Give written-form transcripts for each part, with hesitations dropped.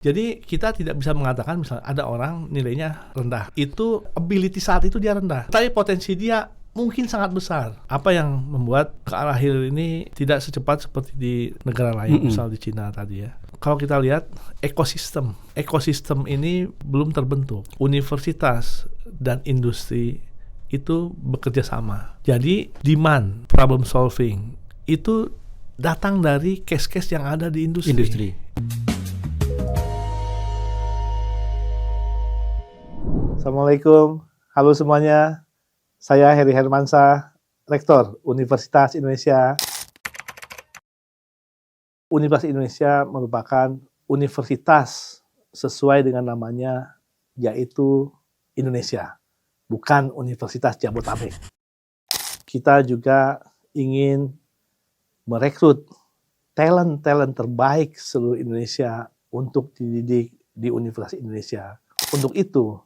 Jadi kita tidak bisa mengatakan misalnya ada orang nilainya rendah, itu ability saat itu dia rendah, tapi potensi dia mungkin sangat besar. Apa yang membuat ke arah hilir ini tidak secepat seperti di negara lain, misal di Cina tadi ya. Kalau kita lihat ekosistem ini belum terbentuk. Universitas dan industri itu bekerja sama. Jadi demand, problem solving itu datang dari case-case yang ada di industri. Assalamualaikum, halo semuanya. Saya Heri Hermansyah, Rektor Universitas Indonesia. Universitas Indonesia merupakan universitas sesuai dengan namanya, yaitu Indonesia, bukan Universitas Jabodetabek. Kita juga ingin merekrut talent terbaik seluruh Indonesia untuk dididik di Universitas Indonesia. Untuk itu,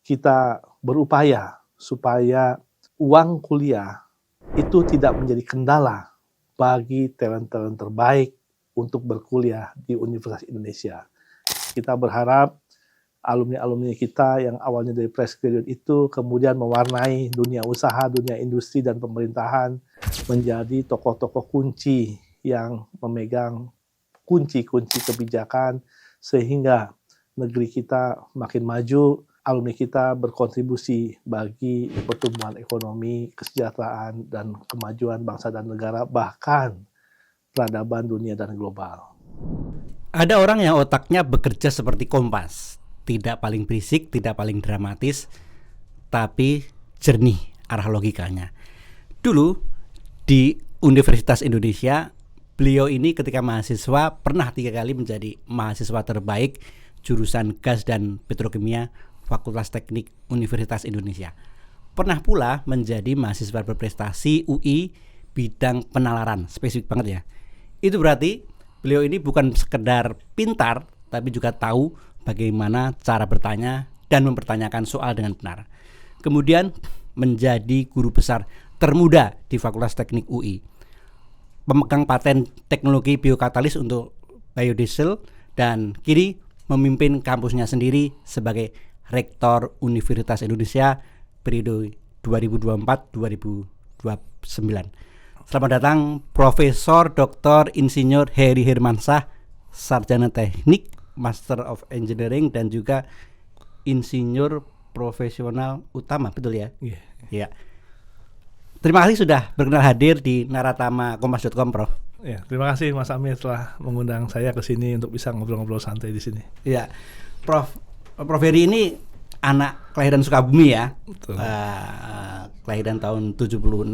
kita berupaya supaya uang kuliah itu tidak menjadi kendala bagi talent terbaik untuk berkuliah di Universitas Indonesia. Kita berharap alumni-alumni kita yang awalnya dari fresh graduate itu kemudian mewarnai dunia usaha, dunia industri, dan pemerintahan menjadi tokoh-tokoh kunci yang memegang kunci-kunci kebijakan sehingga negeri kita makin maju, alumni kita berkontribusi bagi pertumbuhan ekonomi, kesejahteraan, dan kemajuan bangsa dan negara, bahkan peradaban dunia dan global. Ada orang yang otaknya bekerja seperti kompas, tidak paling berisik, tidak paling dramatis, tapi jernih arah logikanya. Dulu di Universitas Indonesia, beliau ini ketika mahasiswa pernah 3 kali menjadi mahasiswa terbaik jurusan gas dan petrokimia Fakultas Teknik Universitas Indonesia. Pernah pula menjadi mahasiswa berprestasi UI bidang penalaran, spesifik banget ya. Itu berarti beliau ini bukan sekedar pintar, tapi juga tahu bagaimana cara bertanya dan mempertanyakan soal dengan benar. Kemudian menjadi guru besar termuda di Fakultas Teknik UI. Pemegang paten teknologi biokatalis untuk biodiesel, dan kini memimpin kampusnya sendiri sebagai Rektor Universitas Indonesia periode 2024-2029. Selamat datang Profesor Dr. Insinyur Heri Hermansyah, Sarjana Teknik, Master of Engineering, dan juga Insinyur Profesional Utama, betul ya? Iya. Yeah. Terima kasih sudah berkenan hadir di Naratama Kompas.com, Prof. Ya, terima kasih Mas Amir telah mengundang saya ke sini untuk bisa ngobrol-ngobrol santai di sini. Iya, Prof Heri ini anak kelahiran Sukabumi ya. Kelahiran tahun 76.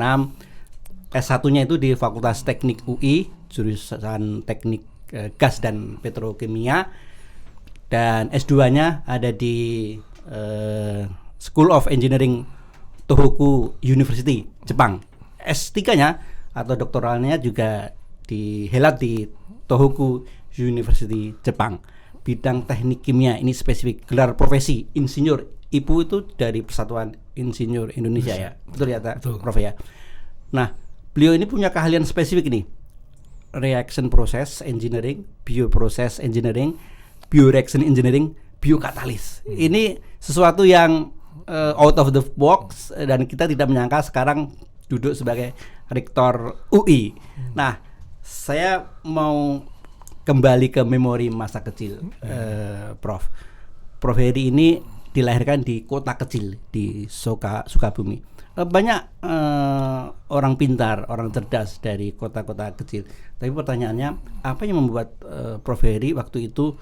S1-nya itu di Fakultas Teknik UI, jurusan Teknik Gas dan Petrokimia. Dan S2-nya ada di School of Engineering Tohoku University, Jepang. S3-nya atau doktoralnya juga dihelat di Tohoku University, Jepang. Bidang teknik kimia, ini spesifik gelar profesi insinyur. IPU itu dari Persatuan Insinyur Indonesia ya, betul ya, Betul. Prof ya. Nah, beliau ini punya keahlian spesifik ini, reaction process engineering, bioprocess engineering, bioreaction engineering, biokatalis. Ini sesuatu yang out of the box, dan kita tidak menyangka sekarang duduk sebagai rektor UI. Nah, saya mau kembali ke memori masa kecil, Prof. Prof Heri ini dilahirkan di kota kecil di Sukabumi. Banyak orang pintar, orang cerdas dari kota-kota kecil. Tapi pertanyaannya, apa yang membuat Prof Heri waktu itu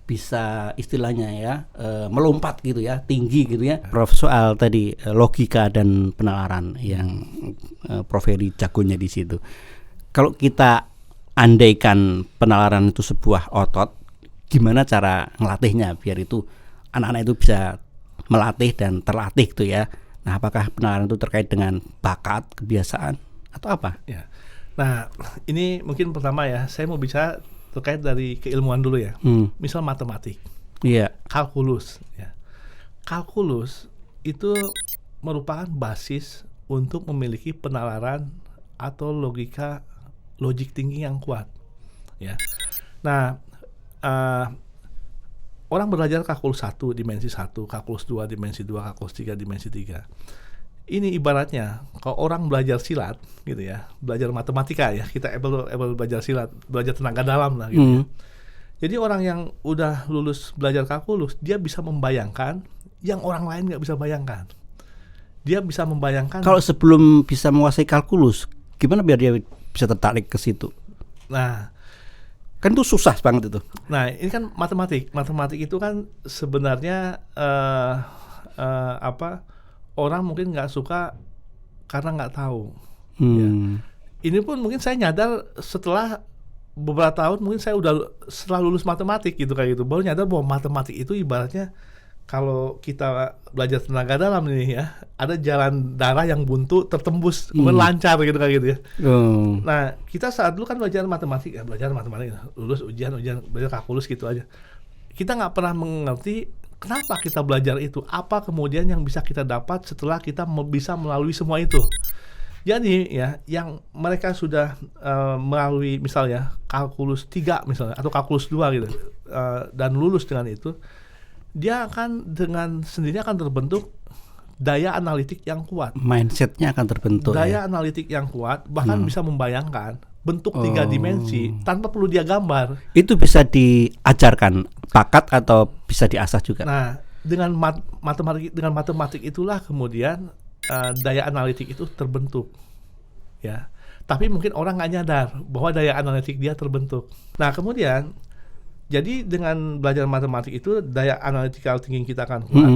bisa istilahnya ya melompat gitu ya, tinggi gitu ya, Prof? Soal tadi logika dan penalaran yang Prof Heri jagonya di situ. Kalau kita andaikan penalaran itu sebuah otot, gimana cara ngelatihnya biar itu anak-anak itu bisa melatih dan terlatih gitu ya. Nah, apakah penalaran itu terkait dengan bakat, kebiasaan, atau apa? Ya. Nah, ini mungkin pertama ya, saya mau bicara terkait dari keilmuan dulu ya. Misal matematik. Iya. Kalkulus ya. Kalkulus itu merupakan basis untuk memiliki penalaran atau logik tinggi yang kuat ya. Nah, orang belajar kalkulus 1 dimensi 1, kalkulus 2 dimensi 2, kalkulus 3 dimensi 3. Ini ibaratnya kalau orang belajar silat gitu ya, belajar matematika ya, kita able belajar silat, belajar tenaga dalam lah gitu. Jadi orang yang udah lulus belajar kalkulus, dia bisa membayangkan yang orang lain nggak bisa bayangkan. Dia bisa membayangkan. Kalau sebelum bisa menguasai kalkulus, gimana biar dia bisa tertarik ke situ? Nah, kan itu susah banget itu. Nah, ini kan matematik. Matematik itu kan sebenarnya orang mungkin nggak suka karena nggak tahu. Ya. Ini pun mungkin saya nyadar setelah beberapa tahun, mungkin saya setelah lulus matematik gitu kayak gitu, baru nyadar bahwa matematik itu ibaratnya kalau kita belajar tenaga dalam nih ya, ada jalan darah yang buntu tertembus, kemudian lancar gitu kayak gitu ya. Nah, kita saat dulu kan belajar matematik, lulus ujian belajar kalkulus gitu aja. Kita nggak pernah mengerti kenapa kita belajar itu, apa kemudian yang bisa kita dapat setelah kita bisa melalui semua itu. Jadi ya, yang mereka sudah melalui misalnya kalkulus 3 misalnya atau kalkulus 2 gitu, dan lulus dengan itu, dia akan dengan sendirinya akan terbentuk daya analitik yang kuat. Mindsetnya akan terbentuk. Daya analitik yang kuat, bahkan bisa membayangkan bentuk 3 dimensi tanpa perlu dia gambar. Itu bisa diajarkan bakat atau bisa diasah juga. Nah, dengan matematik itulah kemudian daya analitik itu terbentuk. Ya. Tapi mungkin orang nggak nyadar bahwa daya analitik dia terbentuk. Nah, kemudian jadi dengan belajar matematik itu daya analytical thinking kita akan kuat.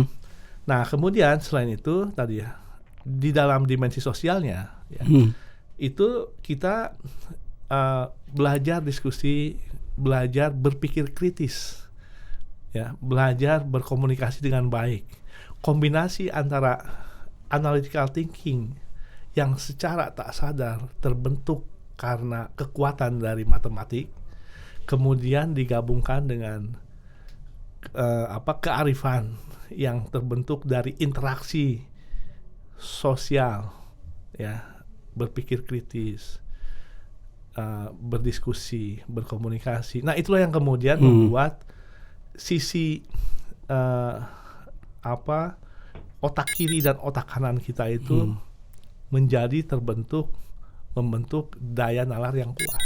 Nah, kemudian selain itu tadi ya, di dalam dimensi sosialnya ya, itu kita belajar diskusi, belajar berpikir kritis, ya, belajar berkomunikasi dengan baik. Kombinasi antara analytical thinking yang secara tak sadar terbentuk karena kekuatan dari matematik, kemudian digabungkan dengan kearifan yang terbentuk dari interaksi sosial, ya, berpikir kritis, berdiskusi, berkomunikasi. Nah, itulah yang kemudian membuat sisi otak kiri dan otak kanan kita itu menjadi membentuk daya nalar yang kuat.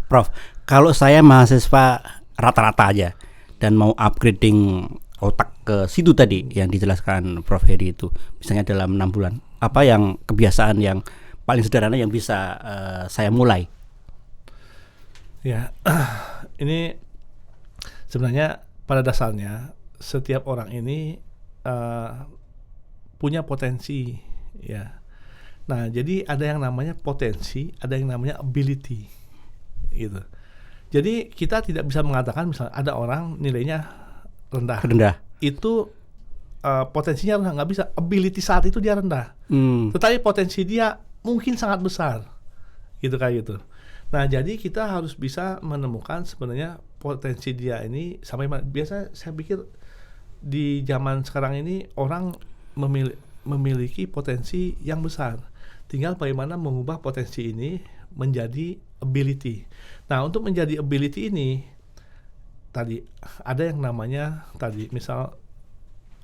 Prof, kalau saya mahasiswa rata-rata aja dan mau upgrading otak ke situ tadi yang dijelaskan Prof Heri itu, misalnya dalam 6 bulan, apa yang kebiasaan yang paling sederhana yang bisa saya mulai? Ya, ini sebenarnya pada dasarnya setiap orang ini punya potensi, ya. Nah, jadi ada yang namanya potensi, ada yang namanya ability, gitu. Jadi kita tidak bisa mengatakan misalnya ada orang nilainya rendah. Itu potensinya rendah, nggak bisa. Ability saat itu dia rendah. Tetapi potensi dia mungkin sangat besar, gitu kayak gitu. Nah, jadi kita harus bisa menemukan sebenarnya potensi dia ini sampai mana. Biasa saya pikir di zaman sekarang ini orang memiliki potensi yang besar. Tinggal bagaimana mengubah potensi ini menjadi ability. Nah, untuk menjadi ability ini tadi ada yang namanya tadi misal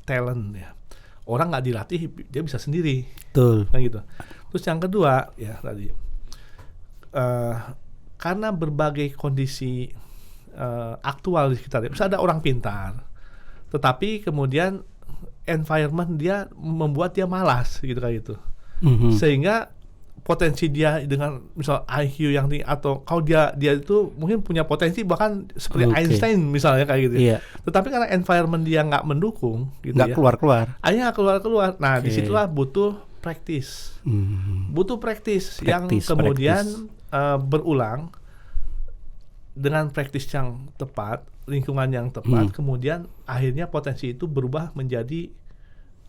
talent ya. Orang nggak dilatih dia bisa sendiri. Betul. Kan gitu. Terus yang kedua ya tadi karena berbagai kondisi aktual di sekitar, misalnya ada orang pintar, tetapi kemudian environment dia membuat dia malas gitu kayak gitu. Sehingga potensi dia dengan misal IQ yang tinggi atau kalau dia itu mungkin punya potensi bahkan seperti Einstein misalnya kayak gitu. Tetapi karena environment dia nggak mendukung gitu, nggak keluar-keluar. Akhirnya keluar. Nah, disitulah butuh practice. Butuh practice yang kemudian berulang dengan practice yang tepat, lingkungan yang tepat, kemudian akhirnya potensi itu berubah menjadi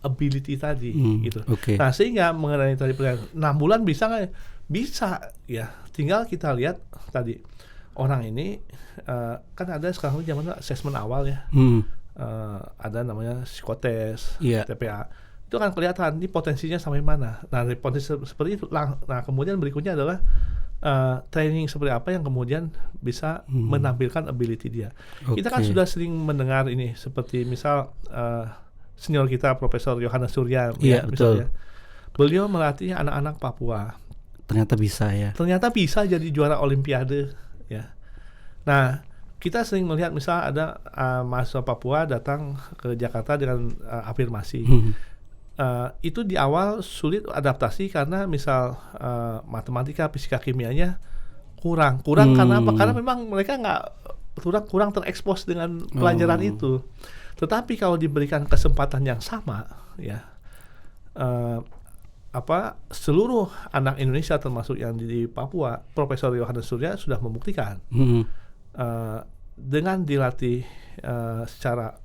ability tadi gitu. Nah, sehingga mengenai tadi pertanyaan 6 bulan bisa nggak? Bisa ya. Tinggal kita lihat tadi orang ini kan ada sekarang zaman assessment awal ya. Ada namanya psikotes, TPA. Itu kan kelihatan ini potensinya sampai mana. Nah, dari potensi seperti itu. Nah, kemudian berikutnya adalah training seperti apa yang kemudian bisa menampilkan ability dia. Kita kan Oke. sudah sering mendengar ini seperti misal senior kita Profesor Yohanes Surya Iya, misalnya. Beliau melatih anak-anak Papua. Ternyata bisa ya. Ternyata bisa jadi juara olimpiade ya. Nah, kita sering melihat misal ada mahasiswa Papua datang ke Jakarta dengan afirmasi. Itu di awal sulit adaptasi karena misal matematika, fisika, kimianya kurang karena apa? Karena memang mereka kurang terekspos dengan pelajaran itu. Tetapi kalau diberikan kesempatan yang sama, ya, seluruh anak Indonesia termasuk yang di Papua, Profesor Yohanes Surya sudah membuktikan dengan dilatih secara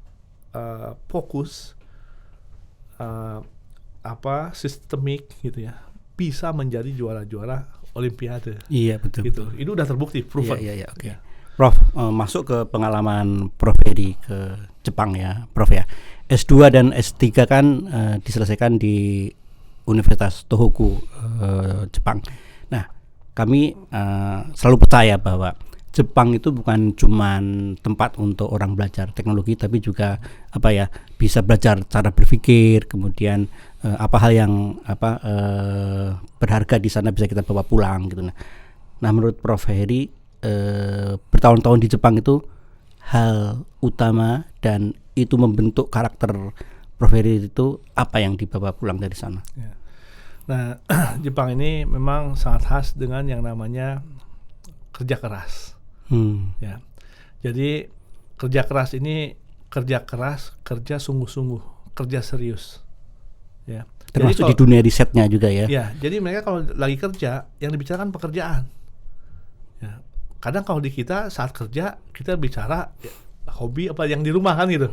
fokus, sistemik gitu ya, bisa menjadi juara-juara olimpiade. Iya, betul. Gitu. Itu udah terbukti, proven. Iya, oke. Prof, masuk ke pengalaman Prof Hedi ke Jepang ya, Prof ya. S2 dan S3 kan diselesaikan di Universitas Tohoku Jepang. Nah, kami selalu percaya bahwa Jepang itu bukan cuman tempat untuk orang belajar teknologi, tapi juga bisa belajar cara berpikir, kemudian apa hal yang berharga di sana bisa kita bawa pulang gitu. Nah, menurut Prof Hedi, bertahun-tahun di Jepang itu hal utama dan itu membentuk karakter Prof Hedi itu apa yang dibawa pulang dari sana? Ya. Nah, Jepang ini memang sangat khas dengan yang namanya kerja keras. Ya, jadi kerja keras ini kerja sungguh-sungguh, kerja serius. Ya. Termasuk di dunia risetnya juga ya. Ya, jadi mereka kalau lagi kerja yang dibicarakan pekerjaan. Ya. Kadang kalau di kita saat kerja kita bicara hobi apa yang di rumah kan gitu.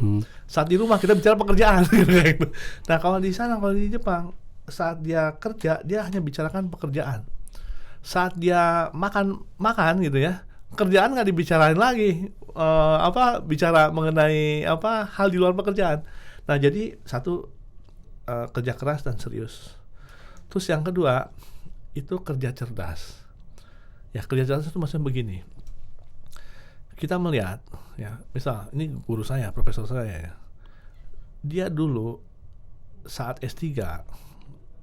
Saat di rumah kita bicara pekerjaan gitu. Nah, kalau di sana, kalau di Jepang, saat dia kerja dia hanya bicarakan pekerjaan. Saat dia makan gitu ya, kerjaan nggak dibicarain lagi, bicara mengenai hal di luar pekerjaan. Nah, jadi satu, kerja keras dan serius. Terus yang kedua itu kerja cerdas. Ya, kerja cerdas itu maksudnya begini. Kita melihat ya, misal ini guru saya, profesor saya ya. Dia dulu saat S3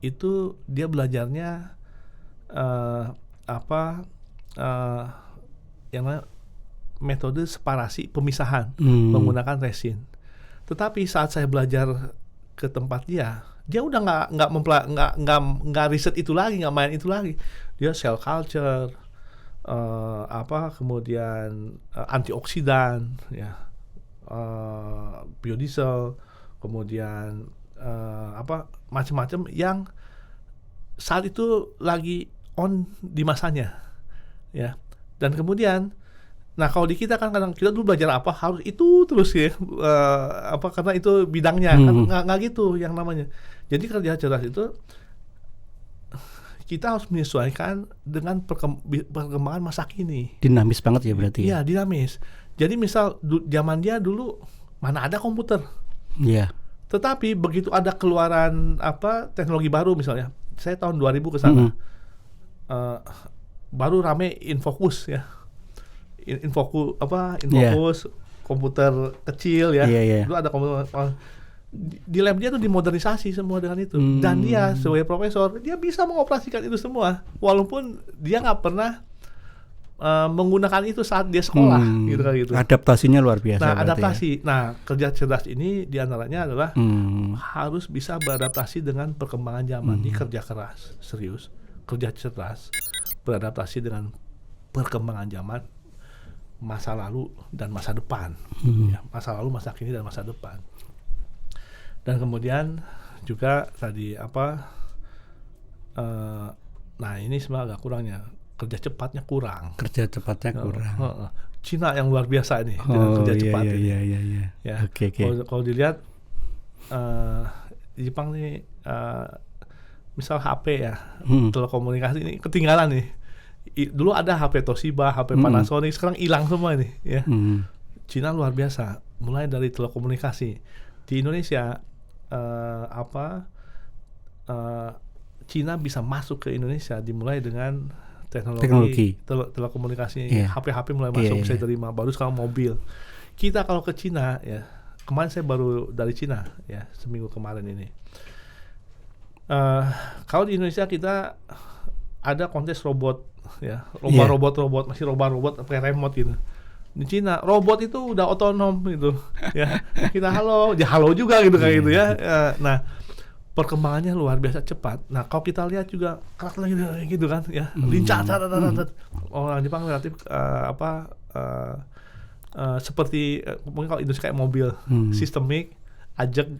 itu dia belajarnya yang namanya metode separasi pemisahan menggunakan resin. Tetapi saat saya belajar ke tempat dia udah nggak riset itu lagi, nggak main itu lagi. Dia cell culture, kemudian antioksidan, ya, biodiesel, kemudian macam-macam yang saat itu lagi on di masanya, ya. Dan kemudian, nah kalau di kita kan kadang kita dulu belajar apa harus itu terus ya, karena itu bidangnya, kan nggak gitu yang namanya. Jadi kerja cerdas itu kita harus menyesuaikan dengan perkembangan masa kini. Dinamis banget ya berarti. Iya, dinamis. Jadi misal zaman dia dulu mana ada komputer. Iya. Tetapi begitu ada keluaran teknologi baru, misalnya saya tahun 2000 ke sana. Baru rame Infocus ya. Infocus komputer kecil ya. Dulu ada komputer di lab dia tuh dimodernisasi semua dengan itu. Dan dia sebagai profesor, dia bisa mengoperasikan itu semua walaupun dia nggak pernah menggunakan itu saat dia sekolah gitu. Adaptasinya luar biasa. Nah, adaptasi. Ya. Nah, kerja cerdas ini diantaranya adalah harus bisa beradaptasi dengan perkembangan zaman. Ini kerja keras, serius, kerja cerdas, beradaptasi dengan perkembangan zaman, masa lalu dan masa depan. Ya, masa lalu, masa kini dan masa depan. Dan kemudian juga tadi nah ini sebenarnya agak kurangnya. Kerja cepatnya kurang. Cina yang luar biasa ini dengan kerja cepat ini. Ya. Oke. Kalau dilihat di Jepang nih, misal HP ya, telekomunikasi ini ketinggalan nih. Dulu ada HP Toshiba, HP Panasonic, sekarang hilang semua nih. Ya. Cina luar biasa, mulai dari telekomunikasi. Di Indonesia Cina bisa masuk ke Indonesia dimulai dengan Teknologi. telekomunikasi, Iya. HP mulai masuk, Iya, bisa iya. terima, baru sekarang mobil. Kita kalau ke Cina ya, kemarin saya baru dari Cina ya, seminggu kemarin ini. Kalau di Indonesia kita ada kontes robot ya, Iya. robot masih robot pakai remote gitu. Di Cina robot itu udah otonom gitu ya. Kita halo juga gitu kayak gitu ya. Nah, perkembangannya luar biasa cepat. Nah, kalau kita lihat juga karakternya gitu kan ya, lincah. Orang Jepang relatif seperti mungkin kalau Indonesia kayak mobil, sistemik, ajak,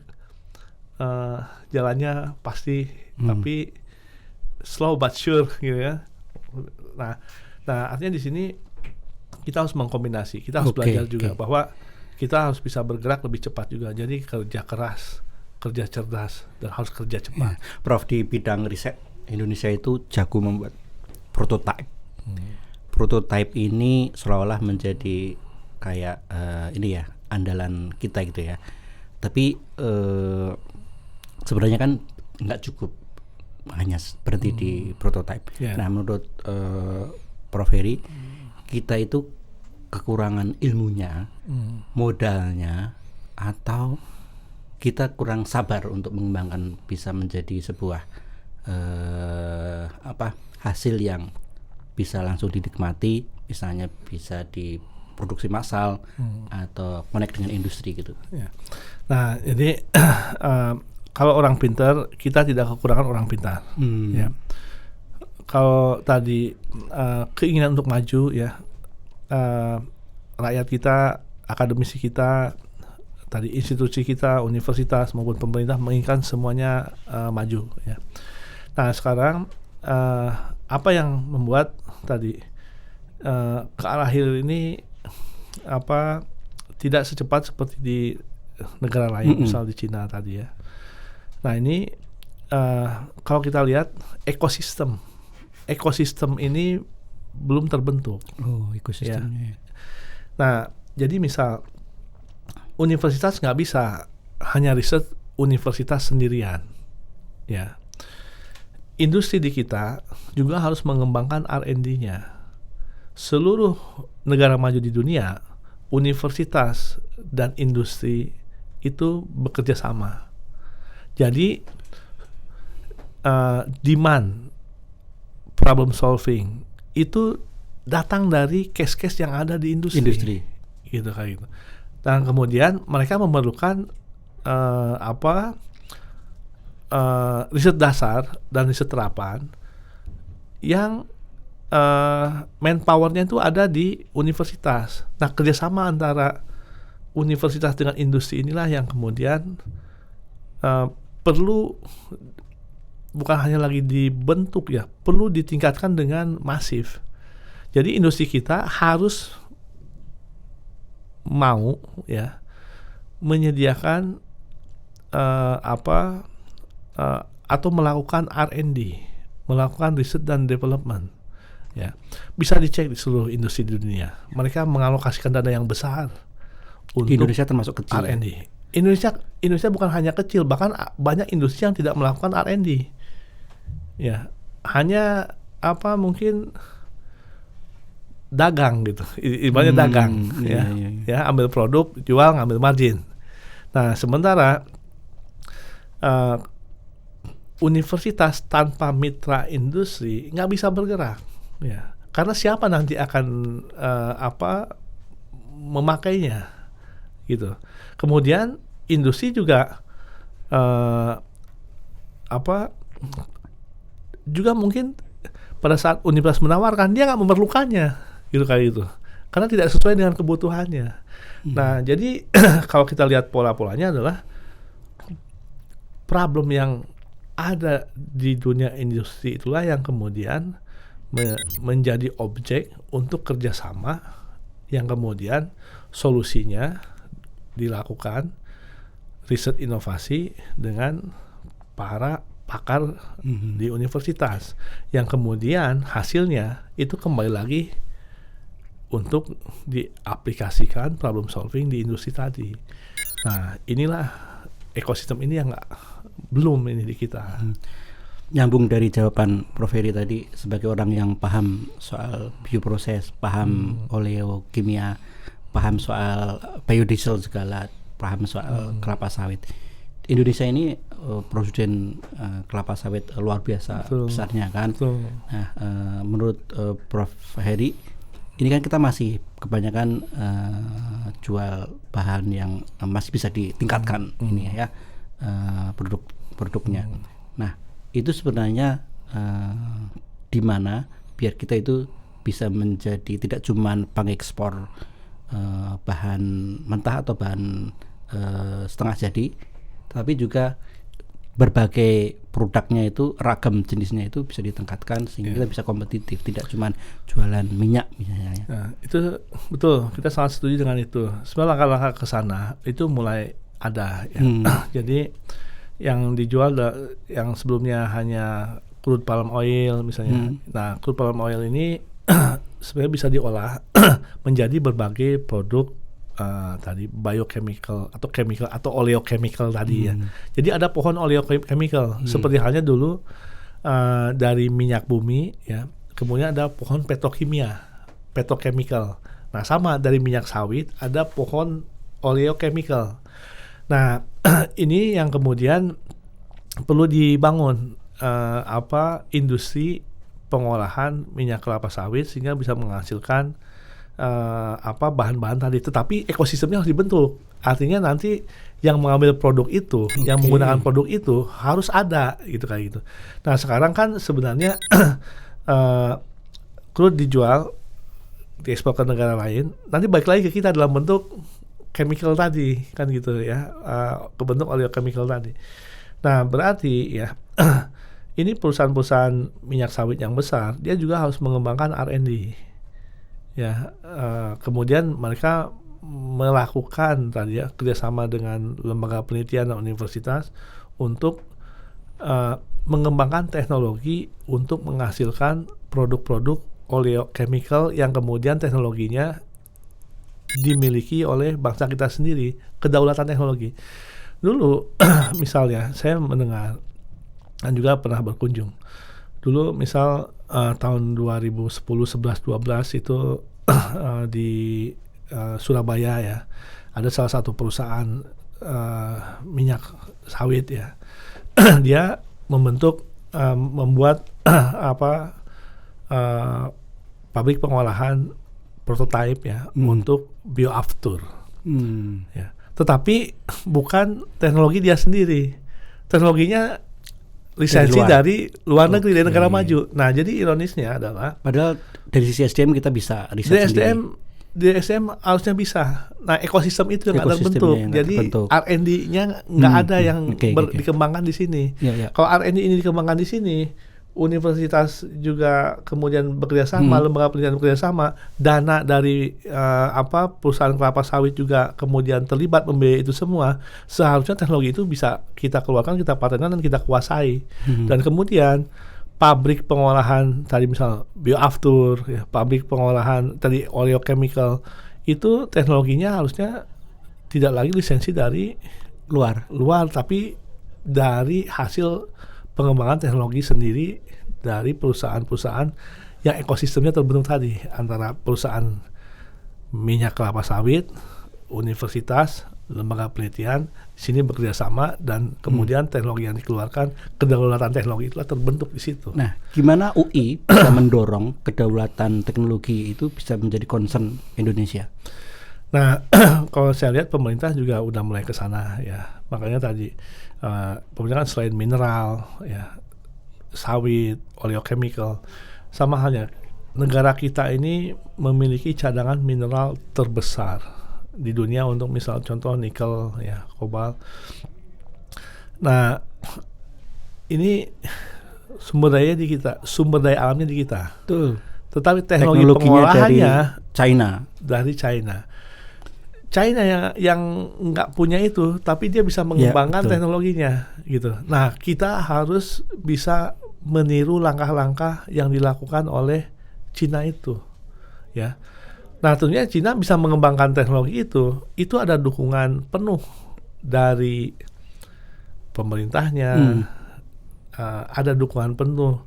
jalannya pasti, tapi slow but sure gitu ya. Nah artinya di sini kita harus mengkombinasi, kita harus belajar juga bahwa kita harus bisa bergerak lebih cepat juga. Jadi kerja keras, kerja cerdas, dan harus kerja cepat. Prof, di bidang riset Indonesia itu jago membuat prototype. Prototype ini seolah-olah menjadi kayak ini ya, andalan kita gitu ya. Tapi sebenarnya kan nggak cukup hanya berhenti di prototype. Nah, menurut Prof Heri, kita itu kekurangan ilmunya, modalnya, atau kita kurang sabar untuk mengembangkan bisa menjadi sebuah hasil yang bisa langsung dinikmati, misalnya bisa diproduksi massal atau connect dengan industri gitu. Ya. Nah, jadi kalau orang pintar, kita tidak kekurangan orang pintar. Ya. Kalau tadi keinginan untuk maju ya, rakyat kita, akademisi kita, tadi institusi kita, universitas maupun pemerintah menginginkan semuanya maju ya. Nah, sekarang apa yang membuat tadi ke arah hilir ini tidak secepat seperti di negara lain, misal di Cina tadi ya. Nah, ini kalau kita lihat ekosistem ini belum terbentuk. Oh, ekosistemnya. Ya. Nah, jadi misal universitas nggak bisa hanya riset universitas sendirian, ya. Industri di kita juga harus mengembangkan R&D-nya. Seluruh negara maju di dunia, universitas dan industri itu bekerja sama. Jadi demand problem solving itu datang dari case-case yang ada di industri. Gitu kayak gitu. Dan kemudian mereka memerlukan riset dasar dan riset terapan yang manpowernya itu ada di universitas. Nah, kerjasama antara universitas dengan industri inilah yang kemudian perlu bukan hanya lagi dibentuk ya, perlu ditingkatkan dengan masif. Jadi industri kita harus mau ya menyediakan atau melakukan R&D, melakukan riset dan development ya. Bisa dicek di seluruh industri di dunia. Mereka mengalokasikan dana yang besar untuk Indonesia termasuk kecil. R&D. Indonesia bukan hanya kecil, bahkan banyak industri yang tidak melakukan R&D. Ya, hanya mungkin dagang gitu, ibaratnya dagang ya, ambil produk, jual, ngambil margin. Nah, sementara universitas tanpa mitra industri nggak bisa bergerak, ya, karena siapa nanti akan memakainya, gitu. Kemudian industri juga juga mungkin pada saat universitas menawarkan dia nggak memerlukannya, gitu kayak gitu, karena tidak sesuai dengan kebutuhannya. Nah, jadi kalau kita lihat pola-polanya adalah problem yang ada di dunia industri itulah yang kemudian menjadi objek untuk kerjasama yang kemudian solusinya dilakukan riset inovasi dengan para pakar di universitas yang kemudian hasilnya itu kembali lagi untuk diaplikasikan problem solving di industri tadi. Nah, inilah ekosistem ini yang belum ini di kita. nyambung dari jawaban Prof. Heri tadi, sebagai orang yang paham soal bioproses, paham oleokimia, paham soal biodiesel segala, paham soal kelapa sawit. Indonesia ini produsen kelapa sawit luar biasa besarnya kan. Nah, menurut Prof. Heri, ini kan kita masih kebanyakan jual bahan yang masih bisa ditingkatkan ini ya, produknya. Nah, itu sebenarnya di mana biar kita itu bisa menjadi tidak cuma pengekspor bahan mentah atau bahan setengah jadi, tapi juga berbagai produknya itu, ragam jenisnya itu bisa ditingkatkan sehingga kita bisa kompetitif, tidak cuma jualan minyak misalnya. Nah, itu betul, kita sangat setuju dengan itu. Sebenarnya langkah-langkah ke sana itu mulai ada ya. Jadi yang dijual yang sebelumnya hanya crude palm oil misalnya. Nah, crude palm oil ini sebenarnya bisa diolah menjadi berbagai produk tadi biochemical atau chemical atau oleochemical tadi ya. Jadi ada pohon oleochemical seperti halnya dulu dari minyak bumi ya. Kemudian ada pohon petrochemical. Nah, sama dari minyak sawit ada pohon oleochemical. Nah, ini yang kemudian perlu dibangun industri pengolahan minyak kelapa sawit sehingga bisa menghasilkan bahan-bahan tadi, tetapi ekosistemnya harus dibentuk. Artinya nanti yang mengambil produk itu, yang menggunakan produk itu harus ada gitu kayak gitu. Nah, sekarang kan sebenarnya crude dijual, diekspor ke negara lain, nanti balik lagi ke kita dalam bentuk chemical tadi kan gitu ya, ke bentuk oleochemical tadi. Nah, berarti ya ini perusahaan-perusahaan minyak sawit yang besar, dia juga harus mengembangkan R&D. Ya, kemudian mereka melakukan tadi ya kerjasama dengan lembaga penelitian dan universitas untuk mengembangkan teknologi untuk menghasilkan produk-produk oleochemical yang kemudian teknologinya dimiliki oleh bangsa kita sendiri, kedaulatan teknologi. Dulu misalnya saya mendengar dan juga pernah berkunjung. Dulu misal tahun 2010, 11, 12 itu di Surabaya ya, ada salah satu perusahaan minyak sawit ya. Dia membuat pabrik pengolahan prototipe ya untuk bioaftur. Ya. Tetapi bukan teknologi dia sendiri. Teknologinya lisensi dari luar negeri, dari negara maju. Nah, jadi ironisnya adalah padahal dari sisi SDM kita bisa riset sendiri. Di SDM harusnya bisa. Nah, ekosistem itu yang ada terbentuk. Jadi R&D-nya nggak ada yang dikembangkan di sini. Kalau R&D ini dikembangkan di sini, universitas juga kemudian bekerja sama, lembaga penelitian bekerja sama, dana dari perusahaan kelapa sawit juga kemudian terlibat membiayai itu semua. Seharusnya teknologi itu bisa kita keluarkan, kita patenkan dan kita kuasai. Dan kemudian pabrik pengolahan tadi misal bioaftur, ya, pabrik pengolahan tadi oleochemical itu teknologinya harusnya tidak lagi lisensi dari luar, tapi dari hasil pengembangan teknologi sendiri dari perusahaan-perusahaan yang ekosistemnya terbentuk tadi, antara perusahaan minyak kelapa sawit, universitas, lembaga penelitian di sini bekerja sama, dan kemudian teknologi yang dikeluarkan, kedaulatan teknologi itulah terbentuk di situ. Nah, gimana UI bisa mendorong kedaulatan teknologi itu bisa menjadi concern Indonesia? Nah, kalau saya lihat pemerintah juga udah mulai ke sana ya. Makanya tadi pemerintah kan selain mineral ya, sawit, oleochemical, sama halnya negara kita ini memiliki cadangan mineral terbesar di dunia untuk misal contoh nikel ya, kobalt. Nah, ini sumber daya di kita, sumber daya alamnya di kita. Betul. Tetapi teknologi pengolahannya dari China yang nggak punya itu, tapi dia bisa mengembangkan teknologinya gitu. Nah, kita harus bisa meniru langkah-langkah yang dilakukan oleh Cina itu, ya. Nah, tentunya Cina bisa mengembangkan teknologi itu ada dukungan penuh dari pemerintahnya, ada dukungan penuh,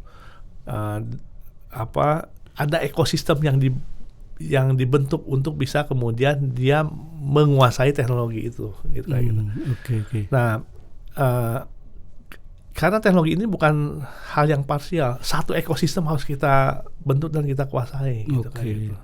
ada ekosistem yang dibentuk untuk bisa kemudian dia menguasai teknologi itu, gitu. Oke. Nah, karena teknologi ini bukan hal yang parsial, satu ekosistem harus kita bentuk dan kita kuasai. Gitu, Oke. kayak gitu.